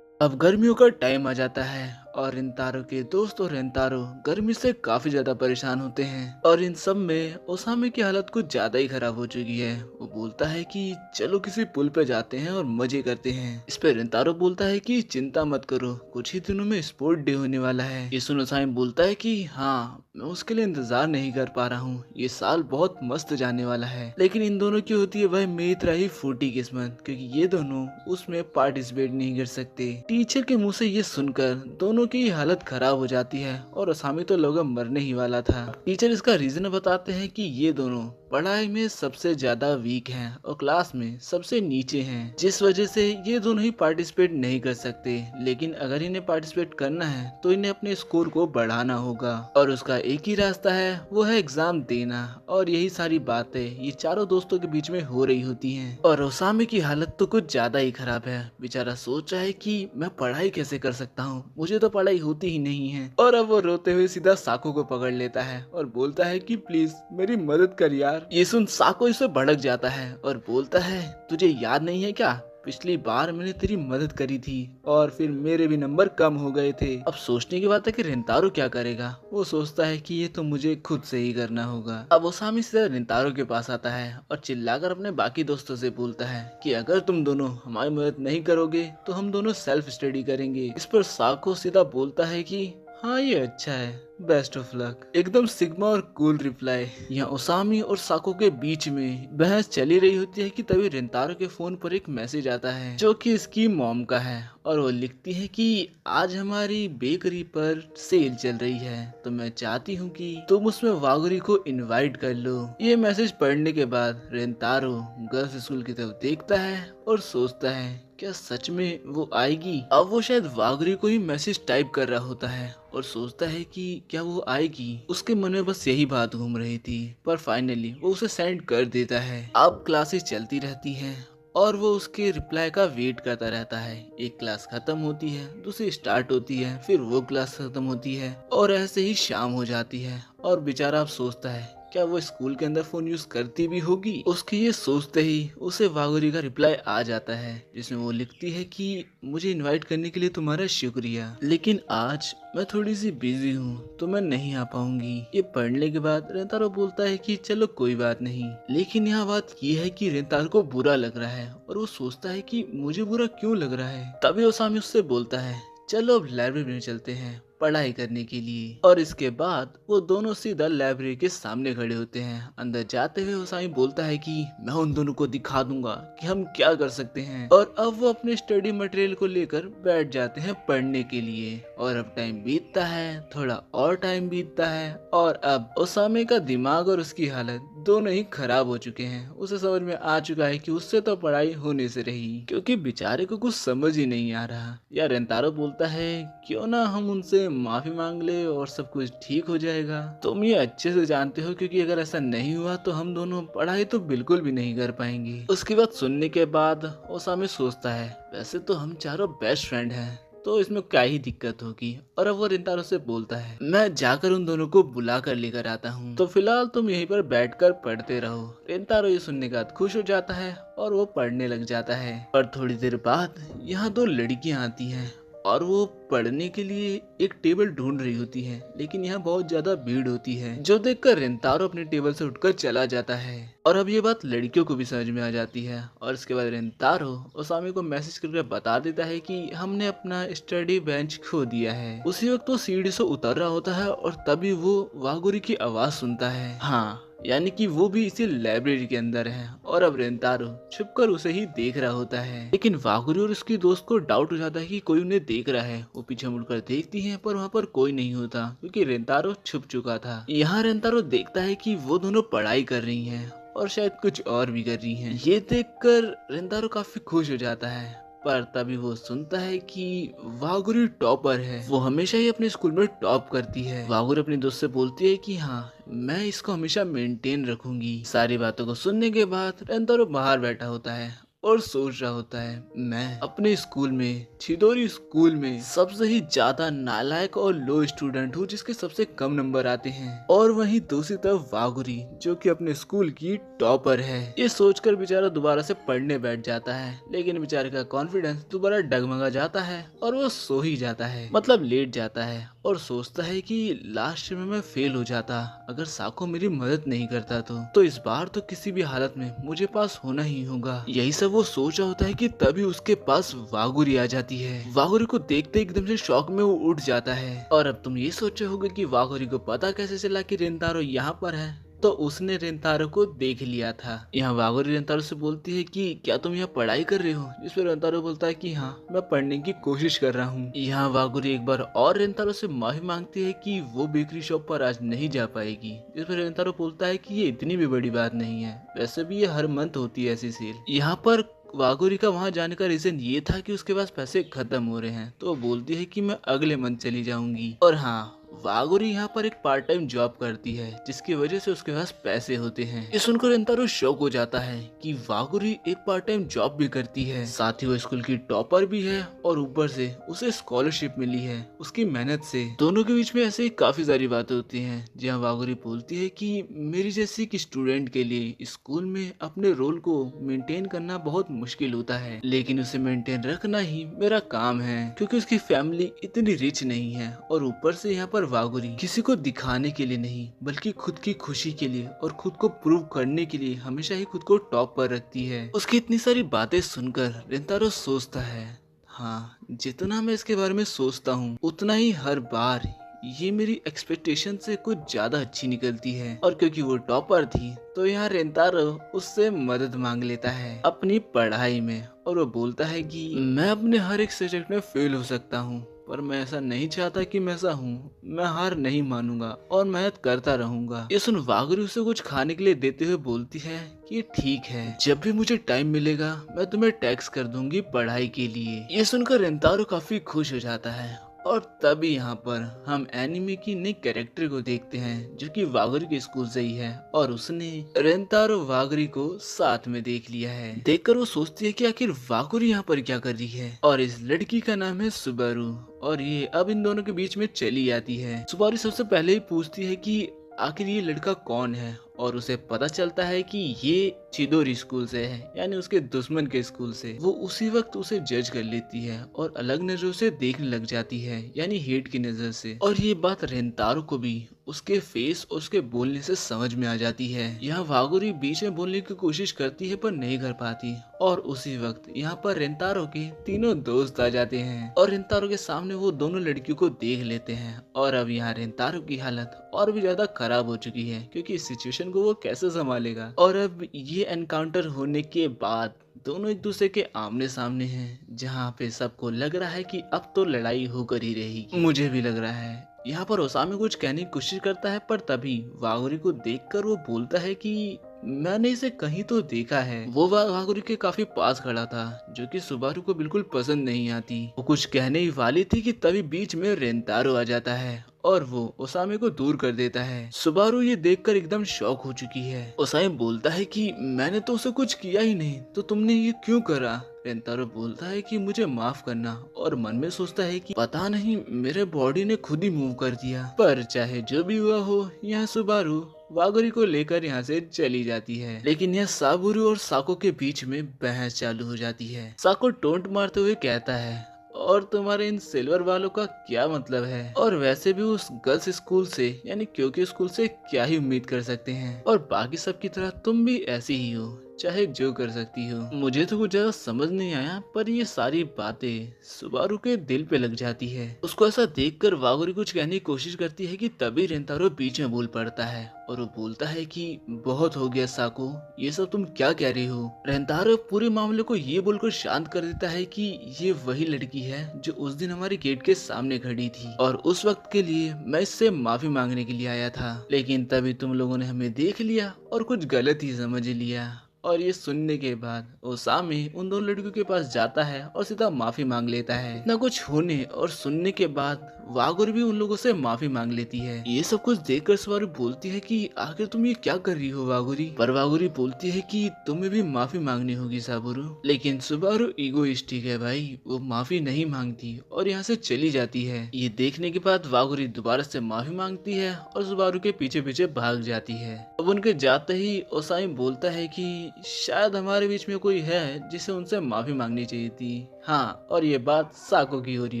अब गर्मियों का टाइम आ जाता है और रेंतारो के दोस्त और रेंतारो गर्मी से काफी ज्यादा परेशान होते हैं और इन सब में ओसामे की हालत कुछ ज्यादा ही खराब हो चुकी है। वो बोलता है कि चलो किसी पुल पे जाते हैं और मजे करते हैं। इस पे रेंतारो बोलता है कि चिंता मत करो, कुछ ही दिनों में स्पोर्ट डे होने वाला है। ये सुन ओसामे बोलता है कि हाँ मैं उसके लिए इंतजार नहीं कर पा रहा हूँ, ये साल बहुत मस्त जाने वाला है। लेकिन इन दोनों की होती है वह मेरी तरह ही फूटी किस्मत, क्योंकि ये दोनों उसमें पार्टिसिपेट नहीं कर सकते। टीचर के मुंह से ये सुनकर दोनों की हालत खराब हो जाती है और ओसामी तो लोग मरने ही वाला था। टीचर इसका रीजन बताते हैं कि ये दोनों पढ़ाई में सबसे ज्यादा वीक हैं और क्लास में सबसे नीचे हैं, जिस वजह से ये दोनों ही पार्टिसिपेट नहीं कर सकते। लेकिन अगर इन्हें पार्टिसिपेट करना है तो इन्हें अपने स्कोर को बढ़ाना होगा और उसका एक ही रास्ता है, वो है एग्जाम देना। और यही सारी बातें ये चारों दोस्तों के बीच में हो रही होती हैं और ओसामी की हालत तो कुछ ज्यादा ही खराब है। बेचारा सोच रहा है कि मैं पढ़ाई कैसे कर सकता हूँ, मुझे तो पढ़ाई होती ही नहीं है। और अब वो रोते हुए सीधा साको को पकड़ लेता है और बोलता है कि प्लीज मेरी मदद कर यार। ये सुन साको इसे भड़क जाता है और बोलता है तुझे याद नहीं है क्या, पिछली बार मैंने तेरी मदद करी थी और फिर मेरे भी नंबर कम हो गए थे। अब सोचने की बात है कि रेंतारो क्या करेगा। वो सोचता है कि ये तो मुझे खुद से ही करना होगा। अब ओसामी सीधा रेंतारो के पास आता है और चिल्लाकर अपने बाकी दोस्तों से बोलता है कि अगर तुम दोनों हमारी मदद नहीं करोगे तो हम दोनों सेल्फ स्टडी करेंगे। इस पर साको सीधा बोलता है कि हाँ ये अच्छा है, बेस्ट ऑफ लक। एकदम सिग्मा और कूल रिप्लाई। यहाँ ओसामी और साको के बीच में बहस चली रही होती है कि तभी रेंतारो के फोन पर एक मैसेज आता है जो कि इसकी मॉम का है और वो लिखती है कि आज हमारी बेकरी पर सेल चल रही है तो मैं चाहती हूँ कि तुम उसमें वागुरी को इनवाइट कर लो। ये मैसेज पढ़ने के बाद रेंतारो गर्ल्स स्कूल की तरफ देखता है और सोचता है क्या सच में वो आएगी। अब वो शायद वागुरी को ही मैसेज टाइप कर रहा होता है और सोचता है कि क्या वो आएगी। उसके मन में बस यही बात घूम रही थी, पर फाइनली वो उसे सेंड कर देता है। अब क्लासेस चलती रहती हैं और वो उसके रिप्लाई का वेट करता रहता है। एक क्लास खत्म होती है, दूसरी स्टार्ट होती है, फिर वो क्लास खत्म होती है और ऐसे ही शाम हो जाती है और बेचारा अब सोचता है क्या वो स्कूल के अंदर फोन यूज करती भी होगी। उसके ये सोचते ही उसे वागुरी का रिप्लाई आ जाता है जिसमें वो लिखती है कि मुझे इनवाइट करने के लिए तुम्हारा शुक्रिया, लेकिन आज मैं थोड़ी सी बिजी हूँ तो मैं नहीं आ पाऊंगी। ये पढ़ने के बाद रेंतारो बोलता है कि चलो कोई बात नहीं, लेकिन यहाँ बात ये है कि रेंतारो को बुरा लग रहा है और वो सोचता है कि मुझे बुरा क्यों लग रहा है। तभी ओसामी उससे बोलता है चलो अब लाइब्रेरी में चलते हैं पढ़ाई करने के लिए। और इसके बाद वो दोनों सीधा लाइब्रेरी के सामने खड़े होते हैं। अंदर जाते हुए ओसामी बोलता है कि मैं उन दोनों को दिखा दूंगा कि हम क्या कर सकते हैं। और अब वो अपने स्टडी मटेरियल को लेकर बैठ जाते हैं पढ़ने के लिए। और अब टाइम बीतता है, थोड़ा और टाइम बीतता है और अब ओसामी का दिमाग और उसकी हालत दोनों ही खराब हो चुके हैं। उसे समझ में आ चुका है कि उससे तो पढ़ाई होने से रही, क्योंकि बेचारे को कुछ समझ ही नहीं आ रहा। या रेंतारो बोलता है क्यों ना हम उनसे माफी मांग ले और सब कुछ ठीक हो जाएगा। तुम ये अच्छे से जानते हो क्योंकि अगर ऐसा नहीं हुआ तो हम दोनों पढ़ाई तो बिल्कुल भी नहीं कर पाएंगे। उसकी बात सुनने के बाद ओसामी सोचता है वैसे तो हम चारों बेस्ट फ्रेंड हैं तो इसमें क्या ही दिक्कत होगी। और अब वो रेंतारो से बोलता है मैं जाकर उन दोनों को बुला कर लेकर आता हूँ, तो फिलहाल तुम यहीं पर बैठकर पढ़ते रहो। रेंतारो ये सुनने के बाद खुश हो जाता है और वो पढ़ने लग जाता है। और थोड़ी देर बाद यहाँ दो लड़कियाँ आती हैं और वो पढ़ने के लिए एक टेबल ढूंढ रही होती है, लेकिन यहाँ बहुत ज्यादा भीड़ होती है, जो देखकर रेंतारो अपनी टेबल से उठकर चला जाता है। और अब ये बात लड़कियों को भी समझ में आ जाती है और इसके बाद रेंतारो ओसामी को मैसेज करके बता देता है कि हमने अपना स्टडी बेंच खो दिया है। उसी वक्त वो सीढ़ी से उतर रहा होता है और तभी वो वागुरी की आवाज सुनता है। हाँ, यानी कि वो भी इसी लाइब्रेरी के अंदर है और अब रेंतारो छुपकर उसे ही देख रहा होता है। लेकिन वागुरी और उसकी दोस्त को डाउट हो जाता है कि कोई उन्हें देख रहा है। वो पीछे मुड़कर देखती हैं पर वहाँ पर कोई नहीं होता क्योंकि रेंतारो छुप चुका था। यहाँ रेंतारो देखता है कि वो दोनों पढ़ाई कर रही हैं और शायद कुछ और भी कर रही हैं। ये देखकर रेंतारो काफी खुश हो जाता है, पर तभी वो सुनता है कि वागुरी टॉपर है। वो हमेशा ही अपने स्कूल में टॉप करती है। वागुरी अपनी दोस्त से बोलती है कि हाँ, मैं इसको हमेशा मेंटेन रखूंगी। सारी बातों को सुनने के बाद रेंतारो बाहर बैठा होता है और सोच रहा होता है, मैं अपने स्कूल में, चिदोरी स्कूल में सबसे ही ज्यादा नालायक और लो स्टूडेंट हूँ जिसके सबसे कम नंबर आते हैं, और वहीं दूसरी तरफ वागुरी जो कि अपने स्कूल की टॉपर है। ये सोचकर बेचारा दोबारा से पढ़ने बैठ जाता है, लेकिन बेचारे का कॉन्फिडेंस दोबारा डगमगा जाता है और वो सो ही जाता है, मतलब लेट जाता है और सोचता है कि लास्ट में मैं फेल हो जाता अगर साको मेरी मदद नहीं करता तो इस बार तो किसी भी हालत में मुझे पास होना ही होगा। यही सब वो सोच रहा होता है कि तभी उसके पास वागुरी आ जाती है। वागुरी को देखते एकदम से शॉक में वो उठ जाता है। और अब तुम ये सोच रहे होगे कि वागुरी को पता कैसे चला कि रेंतारो यहाँ पर है, तो उसने रेंतारो को देख लिया था। यहाँ वागुरी रेंतारो से बोलती है कि क्या तुम यहाँ पढ़ाई कर रहे हो, जिस पर रेंतारो बोलता है कि हाँ, मैं पढ़ने की कोशिश कर रहा हूँ। यहाँ वागुरी एक बार और रेंतारो से माफी मांगती है कि वो बेकरी शॉप पर आज नहीं जा पाएगी, जिस पर रेंतारो बोलता है कि ये इतनी भी बड़ी बात नहीं है, वैसे भी ये हर मंथ होती है ऐसी सेल। यहाँ पर वागुरी का वहाँ जाने का रीजन ये था कि उसके पास पैसे खत्म हो रहे हैं, तो वो बोलती है कि मैं अगले मंथ चली जाऊंगी। और हाँ, वागुरी यहाँ पर एक पार्ट टाइम जॉब करती है जिसकी वजह से उसके पास पैसे होते हैं। ये सुनकर रेंतारो शॉक हो जाता है कि वागुरी एक पार्ट टाइम जॉब भी करती है, साथ ही वो स्कूल की टॉपर भी है और ऊपर से उसे स्कॉलरशिप मिली है उसकी मेहनत से। दोनों के बीच में ऐसे काफी सारी बातें होती हैं, जहाँ वागुरी बोलती है कि मेरी जैसी एक स्टूडेंट के लिए स्कूल में अपने रोल को मेंटेन करना बहुत मुश्किल होता है, लेकिन उसे मेंटेन रखना ही मेरा काम है क्योंकि उसकी फैमिली इतनी रिच नहीं है। और ऊपर से यहाँ पर वागुरी किसी को दिखाने के लिए नहीं बल्कि खुद की खुशी के लिए और खुद को प्रूव करने के लिए हमेशा ही खुद को टॉप पर रखती है। उसकी इतनी सारी बातें सुनकर रेंतारो सोचता है, हाँ, जितना मैं इसके बारे में सोचता हूँ उतना ही हर बार ये मेरी एक्सपेक्टेशन से कुछ ज्यादा अच्छी निकलती है। और क्योंकि वो टॉपर थी तो यहाँ रेंतारो उससे मदद मांग लेता है अपनी पढ़ाई में, और वो बोलता है कि मैं अपने हर एक सब्जेक्ट में फेल हो सकता हूँ, पर मैं ऐसा नहीं चाहता कि मैं ऐसा हूँ। मैं हार नहीं मानूंगा और मेहनत करता रहूंगा। ये सुन वागुरी उसे कुछ खाने के लिए देते हुए बोलती है कि ठीक है, जब भी मुझे टाइम मिलेगा मैं तुम्हें टैक्स कर दूंगी पढ़ाई के लिए। ये सुनकर रेंतारो काफी खुश हो जाता है। और तभी यहाँ पर हम एनिमे की नई कैरेक्टर को देखते हैं जो कि वागुरी के स्कूल से ही है, और उसने रेंतारो वागुरी को साथ में देख लिया है। देखकर वो सोचती है कि आखिर वागुरी यहाँ पर क्या कर रही है, और इस लड़की का नाम है सुबारू, और ये अब इन दोनों के बीच में चली आती है। सुबारू सबसे पहले ही पूछती है कि आखिर ये लड़का कौन है, और उसे पता चलता है कि ये चिदोरी स्कूल से है, यानी उसके दुश्मन के स्कूल से। वो उसी वक्त उसे जज कर लेती है और अलग नजरों से देखने लग जाती है, यानी हेट की नजर से। और ये बात रेंतारो को भी उसके फेस और उसके बोलने से समझ में आ जाती है। यहाँ वागुरी बीच में बोलने की कोशिश करती है पर नहीं कर पाती, और उसी वक्त यहाँ पर रेंतारो के तीनों दोस्त आ जाते हैं और रेंतारो के सामने वो दोनों लड़कियों को देख लेते हैं। और अब यहाँ रेंतारो की हालत और भी ज्यादा खराब हो चुकी है क्योंकि इस सिचुएशन को वो कैसे संभालेगा। और अब ये एनकाउंटर होने के बाद दोनों एक दूसरे के आमने सामने हैं, जहाँ पे सबको लग रहा है कि अब तो लड़ाई होकर ही रहेगी। मुझे भी लग रहा है। यहाँ पर ओसामी कुछ कहने की कोशिश करता है, पर तभी वागुरी को देखकर वो बोलता है कि मैंने इसे कहीं तो देखा है। वो वागुरी के काफी पास खड़ा था, जो कि सुबारू को बिल्कुल पसंद नहीं आती। वो कुछ कहने ही वाली थी कि तभी बीच में रेंतारो आ जाता है और वो ओसामी को दूर कर देता है। सुबारू ये देखकर एकदम शॉक हो चुकी है। ओसामी बोलता है कि मैंने तो उसे कुछ किया ही नहीं, तो तुमने ये क्यों करा। रेंतारो बोलता है कि मुझे माफ करना, और मन में सोचता है कि पता नहीं मेरे बॉडी ने खुद ही मूव कर दिया। पर चाहे जो भी हुआ हो, यहाँ सुबारू वागुरी को लेकर यहाँ से चली जाती है। लेकिन यह साबुरू और साको के बीच में बहस चालू हो जाती है। साको टोंट मारते हुए कहता है, और तुम्हारे इन सिल्वर वालों का क्या मतलब है? और वैसे भी उस गर्ल्स स्कूल से यानी क्योंकि स्कूल से क्या ही उम्मीद कर सकते हैं, और बाकी सब की तरह तुम भी ऐसी ही हो, चाहे जो कर सकती हो। मुझे तो कुछ ज्यादा समझ नहीं आया, पर ये सारी बातें सुबारू के दिल पे लग जाती है। उसको ऐसा देखकर वागोरी कुछ कहने की कोशिश करती है कि तभी रेंतारो बीच में बोल पड़ता है और वो बोलता है कि बहुत हो गया साको, ये सब तुम क्या कह रही हो। रेंतारो पूरे मामले को ये बोलकर शांत कर देता है कि ये वही लड़की है जो उस दिन हमारे गेट के सामने खड़ी थी और उस वक्त के लिए मैं इससे माफी मांगने के लिए आया था, लेकिन तभी तुम लोगों ने हमें देख लिया और कुछ गलत ही समझ लिया। और ये सुनने के बाद ओसामी उन दोनों लड़कियों के पास जाता है और सीधा माफी मांग लेता है। इतना कुछ होने और सुनने के बाद वागुरी भी उन लोगों से माफी मांग लेती है। ये सब कुछ देखकर सुबारू बोलती है कि आखिर तुम ये क्या कर रही हो वागुरी, पर वागुरी बोलती है कि तुम्हें भी माफी मांगनी होगी साबुरु। लेकिन सुबारू ईगोइस्टिक है भाई, वो माफी नहीं मांगती और यहाँ से चली जाती है। ये देखने के बाद वागुरी दोबारा से माफी मांगती है और सुबारू के पीछे पीछे भाग जाती है। अब उनके जाते ही ओसामी बोलता है कि शायद हमारे बीच में कोई है जिसे उनसे माफी मांगनी चाहिए थी। हाँ, और ये बात साको की हो रही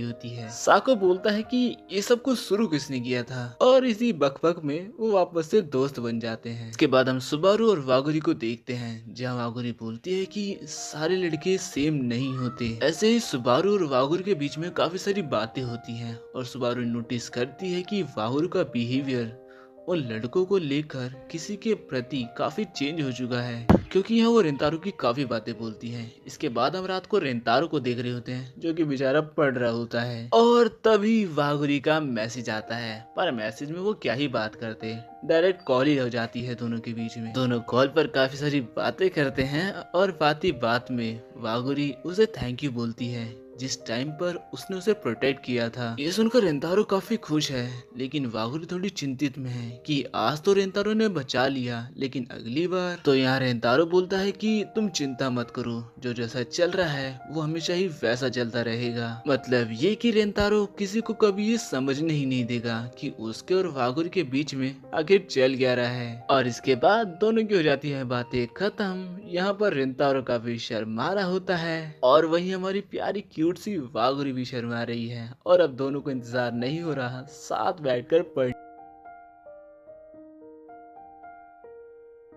होती है। साको बोलता है कि ये सब कुछ शुरू किसने किया था, और इसी बकबक में वो वापस से दोस्त बन जाते हैं। इसके बाद हम सुबारू और वागुरी को देखते हैं, जहाँ वागुरी बोलती है कि सारे लड़के सेम नहीं होते। ऐसे ही सुबारू और वागुरी के बीच में काफी सारी बातें होती हैं और सुबारू नोटिस करती है कि वागुरी का बिहेवियर और लड़कों को लेकर किसी के प्रति काफी चेंज हो चुका है, क्योंकि यहाँ वो रेंतारो की काफी बातें बोलती है। इसके बाद हम रात को रेंतारो को देख रहे होते हैं, जो कि बेचारा पढ़ रहा होता है, और तभी वागुरी का मैसेज आता है। पर मैसेज में वो क्या ही बात करते, डायरेक्ट कॉल ही हो जाती है दोनों के बीच में। दोनों कॉल पर काफी सारी बातें करते हैं और बात ही बात में वागुरी उसे थैंक यू बोलती है, जिस टाइम पर उसने उसे प्रोटेक्ट किया था। ये सुनकर रेंतारो काफी खुश है, लेकिन वागुरी थोड़ी चिंतित में है कि आज तो रेंतारो ने बचा लिया, लेकिन अगली बार। तो यहाँ रेंतारो बोलता है कि तुम चिंता मत करो, जो जैसा चल रहा है वो हमेशा ही वैसा चलता रहेगा। मतलब ये कि रेंतारो किसी को कभी ये समझने ही नहीं देगा कि उसके और वागुरी के बीच में आखिर चल क्या रहा है। और इसके बाद दोनों की हो जाती है बातें खत्म। यहाँ पर रेंतारो काफी शर्मा रहा होता है और वहीं हमारी प्यारी क्यूट सी वागुरी भी शर्मा रही है, और अब दोनों को इंतजार नहीं हो रहा साथ बैठकर पढ़ने